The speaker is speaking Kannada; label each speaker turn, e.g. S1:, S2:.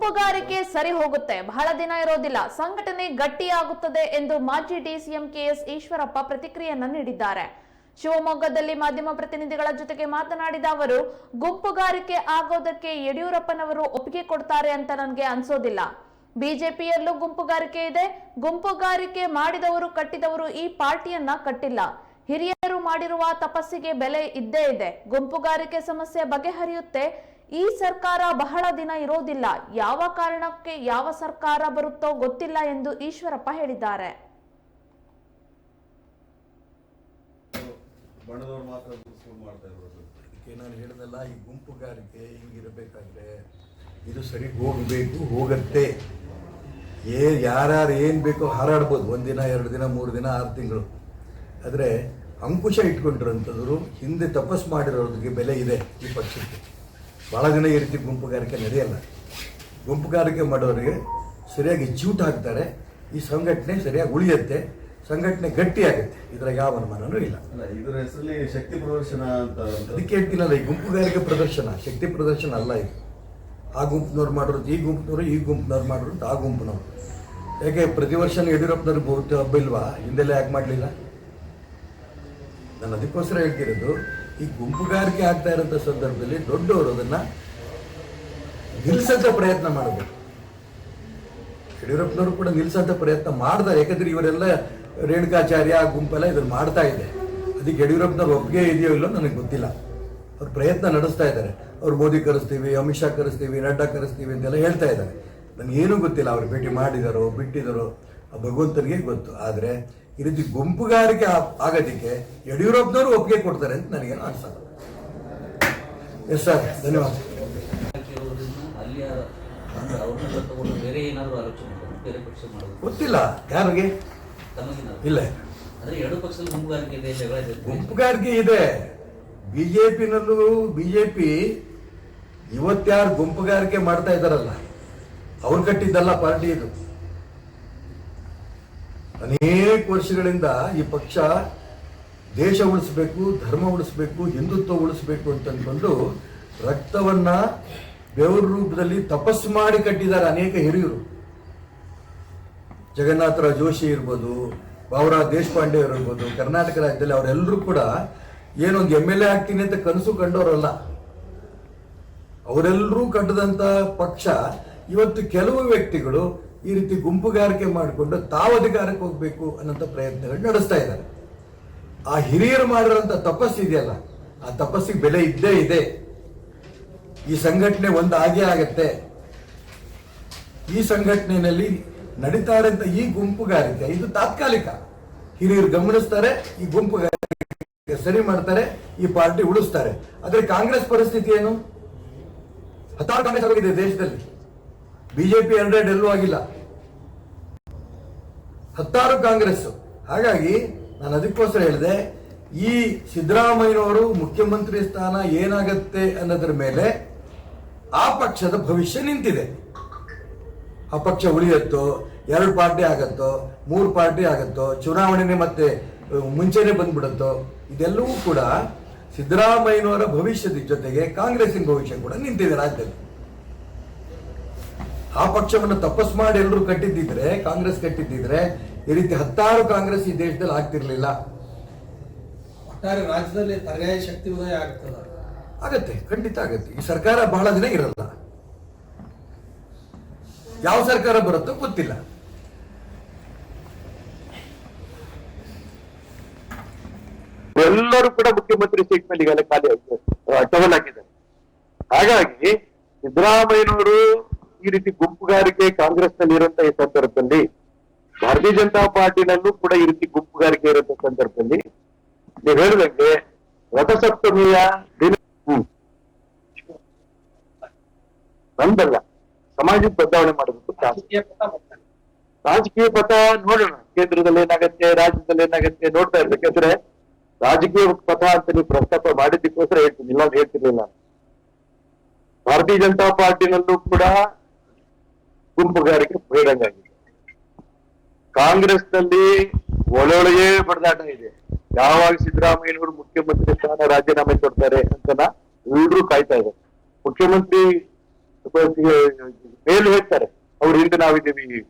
S1: ಗುಂಪುಗಾರಿಕೆ ಸರಿ ಹೋಗುತ್ತೆ, ಬಹಳ ದಿನ ಇರೋದಿಲ್ಲ, ಸಂಘಟನೆ ಗಟ್ಟಿಯಾಗುತ್ತದೆ ಎಂದು ಮಾಜಿ ಡಿಸಿಎಂ ಕೆಎಸ್ ಈಶ್ವರಪ್ಪ ಪ್ರತಿಕ್ರಿಯೆಯನ್ನು ನೀಡಿದ್ದಾರೆ. ಶಿವಮೊಗ್ಗದಲ್ಲಿ ಮಾಧ್ಯಮ ಪ್ರತಿನಿಧಿಗಳ ಜೊತೆಗೆ ಮಾತನಾಡಿದ ಅವರು, ಗುಂಪುಗಾರಿಕೆ ಆಗೋದಕ್ಕೆ ಯಡಿಯೂರಪ್ಪನವರು ಒಪ್ಪಿಗೆ ಕೊಡ್ತಾರೆ ಅಂತ ನನಗೆ ಅನ್ಸೋದಿಲ್ಲ. ಬಿಜೆಪಿಯಲ್ಲೂ ಗುಂಪುಗಾರಿಕೆ ಇದೆ. ಗುಂಪುಗಾರಿಕೆ ಮಾಡಿದವರು ಕಟ್ಟಿದವರು ಈ ಪಾರ್ಟಿಯನ್ನ ಕಟ್ಟಿಲ್ಲ. ಹಿರಿಯರು ಮಾಡಿರುವ ತಪಸ್ಸಿಗೆ ಬೆಲೆ ಇದ್ದೇ ಇದೆ. ಗುಂಪುಗಾರಿಕೆ ಸಮಸ್ಯೆ ಬಗೆಹರಿಯುತ್ತೆ. ಈ ಸರ್ಕಾರ ಬಹಳ ದಿನ ಇರೋದಿಲ್ಲ. ಯಾವ ಕಾರಣಕ್ಕೆ ಯಾವ ಸರ್ಕಾರ ಬರುತ್ತೋ ಗೊತ್ತಿಲ್ಲ ಎಂದು ಈಶ್ವರಪ್ಪ ಹೇಳಿದ್ದಾರೆ.
S2: ನಾನು ಹೇಳಿದಲ್ಲ, ಈ ಗುಂಪುಗಾರಿಕೆ ಹಿಂಗಿರಬೇಕಾದ್ರೆ ಇದು ಸರಿ ಹೋಗತ್ತೆ. ಯಾರ್ಯಾರು ಏನು ಬೇಕೋ ಹಾರಾಡ್ಬೋದು, ಒಂದಿನ 2 ದಿನ 3 ದಿನ 6 ತಿಂಗಳು. ಆದರೆ ಅಂಕುಶ ಇಟ್ಕೊಂಡಿರೋಂಥದ್ರು ಹಿಂದೆ ತಪಸ್ ಮಾಡಿರೋದಕ್ಕೆ ಬೆಲೆ ಇದೆ. ಈ ಪಕ್ಷಕ್ಕೆ ಭಾಳ ದಿನ ಈ ರೀತಿ ಗುಂಪುಗಾರಿಕೆ ನಡೆಯಲ್ಲ. ಗುಂಪುಗಾರಿಕೆ ಮಾಡೋರಿಗೆ ಸರಿಯಾಗಿ ಚ್ಯೂಟ್ ಹಾಕ್ತಾರೆ. ಈ ಸಂಘಟನೆ ಸರಿಯಾಗಿ ಉಳಿಯುತ್ತೆ, ಸಂಘಟನೆ ಗಟ್ಟಿಯಾಗುತ್ತೆ. ಇದ್ರಾಗ ಯಾವ ಅನುಮಾನನೂ ಇಲ್ಲ.
S3: ಇದರ ಹೆಸರಲ್ಲಿ ಶಕ್ತಿ ಪ್ರದರ್ಶನ ಅಂತ
S2: ಅದಕ್ಕೆ ಹೇಳ್ತೀನಲ್ಲ, ಈ ಗುಂಪುಗಾರಿಕೆ ಪ್ರದರ್ಶನ ಶಕ್ತಿ ಪ್ರದರ್ಶನ ಅಲ್ಲ. ಇದು ಆ ಗುಂಪಿನವ್ರು ಮಾಡಿರೋದು ಈ ಗುಂಪಿನವರು, ಈ ಗುಂಪಿನವ್ರು ಮಾಡಿರೋದು ಆ ಗುಂಪಿನವರು. ಯಾಕೆ ಪ್ರತಿ ವರ್ಷ ಯಡಿಯೂರಪ್ಪನವ್ರಿಗೆ ಬಹುತ ಹಬ್ಬ ಇಲ್ವಾ? ಹಿಂದೆಲ್ಲ ಯಾಕೆ ಮಾಡಲಿಲ್ಲ? ನಾನು ಅದಕ್ಕೋಸ್ಕರ ಹೇಳ್ತಿರೋದು, ಈ ಗುಂಪುಗಾರಿಕೆ ಆಗ್ತಾ ಇರೋಂಥ ಸಂದರ್ಭದಲ್ಲಿ ದೊಡ್ಡವರು ಅದನ್ನು ನಿಲ್ಲಿಸೋಂಥ ಪ್ರಯತ್ನ ಮಾಡಬೇಕು. ಯಡಿಯೂರಪ್ಪನವರು ಕೂಡ ನಿಲ್ಲಿಸೋಂಥ ಪ್ರಯತ್ನ ಮಾಡ್ತಾರೆ. ಯಾಕಂದ್ರೆ ಇವರೆಲ್ಲ ರೇಣುಕಾಚಾರ್ಯ ಆ ಗುಂಪೆಲ್ಲ ಇದನ್ನು ಮಾಡ್ತಾ ಇದೆ. ಅದಕ್ಕೆ ಯಡಿಯೂರಪ್ಪನವ್ರು ಒಪ್ಪಿಗೆ ಇದೆಯೋ ಇಲ್ಲೋ ನನಗೆ ಗೊತ್ತಿಲ್ಲ. ಅವ್ರು ಪ್ರಯತ್ನ ನಡೆಸ್ತಾ ಇದ್ದಾರೆ. ಅವ್ರು ಮೋದಿ ಕರೆಸ್ತೀವಿ, ಅಮಿತ್ ಶಾ ಕರೆಸ್ತೀವಿ, ನಡ್ಡಾ ಕರೆಸ್ತೀವಿ ಅಂತೆಲ್ಲ ಹೇಳ್ತಾ ಇದ್ದಾರೆ. ನನಗೇನೂ ಗೊತ್ತಿಲ್ಲ ಅವ್ರು ಭೇಟಿ ಮಾಡಿದಾರೋ ಬಿಟ್ಟಿದ್ದಾರೋ, ಆ ಭಗವಂತನಿಗೆ ಗೊತ್ತು. ಆದರೆ ಈ ರೀತಿ ಗುಂಪುಗಾರಿಕೆ ಆಗೋದಕ್ಕೆ ಯಡಿಯೂರಪ್ಪನವರು ಒಪ್ಪಿಗೆ ಕೊಡ್ತಾರೆ ಅಂತ ನನಗೇನು ಅನ್ಸಲ್ಲ. ಎಸ್ ಸರ್, ಧನ್ಯವಾದ. ಗೊತ್ತಿಲ್ಲ ಯಾರಿಗೆ, ಇಲ್ಲ. ಗುಂಪುಗಾರಿಕೆ ಇದೆ ಬಿಜೆಪಿನಲ್ಲೂ. ಬಿಜೆಪಿ ಇವತ್ಯಾರು ಗುಂಪುಗಾರಿಕೆ ಮಾಡ್ತಾ ಇದ್ದಾರಲ್ಲ, ಅವ್ರು ಕಟ್ಟಿದ್ದಲ್ಲ ಪಾರ್ಟಿ ಇದು. ಅನೇಕ ವರ್ಷಗಳಿಂದ ಈ ಪಕ್ಷ ದೇಶ ಉಳಿಸ್ಬೇಕು, ಧರ್ಮ ಉಳಿಸ್ಬೇಕು, ಹಿಂದುತ್ವ ಉಳಿಸ್ಬೇಕು ಅಂತ ಅಂದ್ಕೊಂಡು ರಕ್ತವನ್ನ ಬೆವರು ರೂಪದಲ್ಲಿ ತಪಸ್ಸು ಮಾಡಿ ಕಟ್ಟಿದ್ದಾರೆ ಅನೇಕ ಹಿರಿಯರು. ಜಗನ್ನಾಥರಾವ್ ಜೋಶಿ ಇರ್ಬೋದು, ಬಾವರಾವ್ ದೇಶಪಾಂಡೆ ಇರ್ಬೋದು, ಕರ್ನಾಟಕ ರಾಜ್ಯದಲ್ಲಿ ಅವರೆಲ್ಲರೂ ಕೂಡ ಏನೊಂದು MLA ಆಗ್ತೀನಿ ಅಂತ ಕನಸು ಕಂಡವರಲ್ಲ. ಅವರೆಲ್ಲರೂ ಕಟ್ಟದಂತ ಪಕ್ಷ ಇವತ್ತು ಕೆಲವು ವ್ಯಕ್ತಿಗಳು ಈ ರೀತಿ ಗುಂಪುಗಾರಿಕೆ ಮಾಡಿಕೊಂಡು ತಾವು ಅಧಿಕಾರಕ್ಕೆ ಹೋಗ್ಬೇಕು ಅನ್ನೋಂಥ ಪ್ರಯತ್ನಗಳು ನಡೆಸ್ತಾ ಇದ್ದಾರೆ. ಆ ಹಿರಿಯರು ಮಾಡಿರೋಂಥ ತಪಸ್ಸಿದೆಯಲ್ಲ, ಆ ತಪಸ್ಸಿಗೆ ಬೆಲೆ ಇದ್ದೇ ಇದೆ. ಈ ಸಂಘಟನೆ ಒಂದು ಆಗೇ ಆಗತ್ತೆ. ಈ ಸಂಘಟನೆಯಲ್ಲಿ ನಡೀತಾ ಇರೋಂಥ ಈ ಗುಂಪುಗಾರಿಕೆ ಇದು ತಾತ್ಕಾಲಿಕ. ಹಿರಿಯರು ಗಮನಿಸ್ತಾರೆ, ಈ ಗುಂಪುಗಾರಿಕೆ ಸರಿ ಮಾಡ್ತಾರೆ, ಈ ಪಾರ್ಟಿ ಉಳಿಸ್ತಾರೆ. ಆದ್ರೆ ಕಾಂಗ್ರೆಸ್ ಪರಿಸ್ಥಿತಿ ಏನು? 10 ಕಾಂಗ್ರೆಸ್ ಆಗಿದೆ ದೇಶದಲ್ಲಿ. ಬಿಜೆಪಿ 2 ಎಲ್ಲೂ ಆಗಿಲ್ಲ, 10 ಕಾಂಗ್ರೆಸ್. ಹಾಗಾಗಿ ನಾನು ಅದಕ್ಕೋಸ್ಕರ ಹೇಳಿದೆ, ಈ ಸಿದ್ದರಾಮಯ್ಯನವರು ಮುಖ್ಯಮಂತ್ರಿ ಸ್ಥಾನ ಏನಾಗತ್ತೆ ಅನ್ನೋದ್ರ ಮೇಲೆ ಆ ಪಕ್ಷದ ಭವಿಷ್ಯ ನಿಂತಿದೆ. ಆ ಪಕ್ಷ ಉಳಿಯತ್ತೋ, 2 ಪಾರ್ಟಿ ಆಗತ್ತೋ, 3 ಪಾರ್ಟಿ ಆಗತ್ತೋ, ಚುನಾವಣೆನೇ ಮತ್ತೆ ಮುಂಚೆನೆ ಬಂದ್ಬಿಡುತ್ತೋ, ಇದೆಲ್ಲವೂ ಕೂಡ ಸಿದ್ದರಾಮಯ್ಯನವರ ಭವಿಷ್ಯದ ಜೊತೆಗೆ ಕಾಂಗ್ರೆಸ್ಸಿನ ಭವಿಷ್ಯ ಕೂಡ ನಿಂತಿದೆ ರಾಜ್ಯದಲ್ಲಿ. ಆ ಪಕ್ಷವನ್ನು ತಪಸ್ ಮಾಡಿ ಎಲ್ಲರೂ ಕಟ್ಟಿದ್ದಿದ್ರೆ, ಕಾಂಗ್ರೆಸ್ ಕಟ್ಟಿದ್ದಿದ್ರೆ ಈ ರೀತಿ 10 ಕಾಂಗ್ರೆಸ್ ಈ ದೇಶದಲ್ಲಿ ಆಗ್ತಿರ್ಲಿಲ್ಲ.
S4: ಒಟ್ಟಾರೆ ರಾಜ್ಯದಲ್ಲಿ ಪರ್ಯಾಯ ಶಕ್ತಿ ಉದಯ
S2: ಆಗತ್ತೆ, ಖಂಡಿತ ಆಗತ್ತೆ. ಈ ಸರ್ಕಾರ ಬಹಳ ದಿನ ಇರಲ್ಲ. ಯಾವ ಸರ್ಕಾರ ಬರುತ್ತೋ ಗೊತ್ತಿಲ್ಲ.
S5: ಎಲ್ಲರೂ ಕೂಡ ಮುಖ್ಯಮಂತ್ರಿ ಸೀಟ್ ಮೇಲೆ ಈಗಾಗಲೇ ಖಾಲಿ ಟವಲ್ ಹಾಕಿದ್ದಾರೆ. ಹಾಗಾಗಿ ಸಿದ್ದರಾಮಯ್ಯನವರು ಈ ರೀತಿ ಗುಂಪುಗಾರಿಕೆ ಕಾಂಗ್ರೆಸ್ ನಲ್ಲಿ ಇರುವಂತಹ ಈ ಸಂದರ್ಭದಲ್ಲಿ, ಭಾರತೀಯ ಜನತಾ ಪಾರ್ಟಿನಲ್ಲೂ ಕೂಡ ಈ ರೀತಿ ಗುಂಪುಗಾರಿಕೆ ಇರುವಂತಹ ಸಂದರ್ಭದಲ್ಲಿ ನೀವು ಹೇಳಿದಂಗೆ ರಥಸಪ್ತಮಿಯ ದಿನ ನಂದಲ್ಲ, ಸಮಾಜಕ್ಕೆ ಬದಲಾವಣೆ ಮಾಡಬೇಕು. ರಾಜಕೀಯ ಪಥ ನೋಡೋಣ, ಕೇಂದ್ರದಲ್ಲಿ ಏನಾಗತ್ತೆ, ರಾಜ್ಯದಲ್ಲಿ ಏನಾಗತ್ತೆ ನೋಡ್ತಾ ಇರ್ಬೇಕಂದ್ರೆ ರಾಜಕೀಯ ಪಥ ಅಂತ ನೀವು ಪ್ರಸ್ತಾಪ ಮಾಡಿದ್ದಕ್ಕೋಸ್ಕರ ಹೇಳ್ತೀನಿ, ಇಲ್ಲ ಹೇಳ್ತಿರ್ಲಿಲ್ಲ. ಭಾರತೀಯ ಜನತಾ ಪಾರ್ಟಿನಲ್ಲೂ ಕೂಡ ಗುಂಪುಗಾರಿಕೆ ಬಹಿರಂಗಾಗಿದೆ. ಕಾಂಗ್ರೆಸ್ನಲ್ಲಿ ಒಳೊಳಗೆ ಬಡದಾಟ ಇದೆ. ಯಾವಾಗ ಸಿದ್ದರಾಮಯ್ಯನವರು ಮುಖ್ಯಮಂತ್ರಿ ಸ್ಥಾನ ರಾಜೀನಾಮೆ ಕೊಡ್ತಾರೆ ಅಂತ ಎಲ್ಲರೂ ಕಾಯ್ತಾ ಇದ್ದಾರೆ. ಮುಖ್ಯಮಂತ್ರಿ ಮೇಲು ಹೇಳ್ತಾರೆ ಅವ್ರ ಹಿಂದೆ ನಾವಿದ್ದೀವಿ